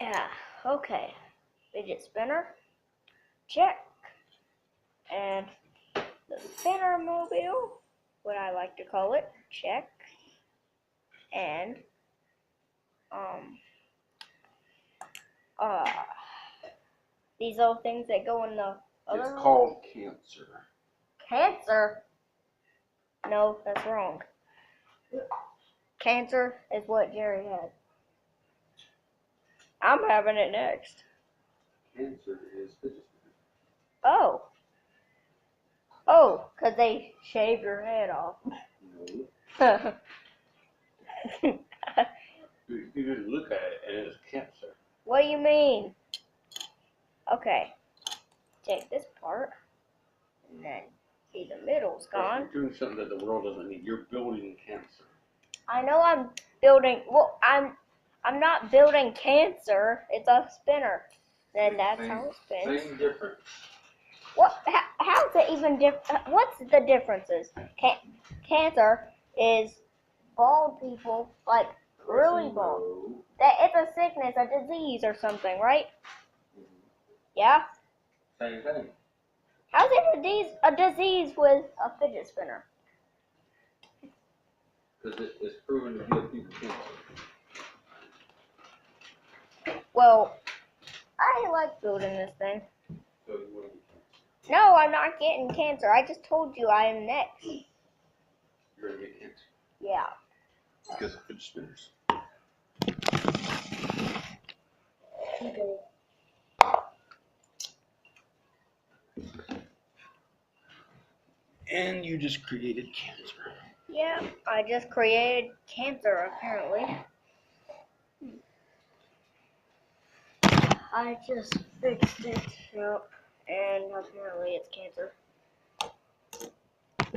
Yeah, okay. Fidget spinner, check. And the spinner mobile, what I like to call it, check. And uh these little things that go in the other It's called cancer. Cancer? No, that's wrong. Cancer is what Jerry had. I'm having it next. Cancer is fidget spinner. Oh. Oh, 'cause they shave your head off. No. You just look at it and it's cancer. What do you mean? Okay. Take this part. And then, see, the middle's gone. You're doing something that the world doesn't need. You're building cancer. I know I'm building, well, I'm not building cancer. It's a spinner. Then that's how it spins. Same difference. What? How's it even different? What's the differences? Cancer is bald people, like really bald. That it's a sickness, a disease, or something, right? Yeah. Same thing. How's it a disease with a fidget spinner? Because it's proven to give people cancer. Well, I like building this thing. So you want to get cancer. No, I'm not getting cancer. I just told you I am next. You're going to get cancer. Yeah. Because of fidget spinners. Okay. And you just created cancer. Yeah, I just created cancer, apparently. I just fixed it up, and apparently it's cancer.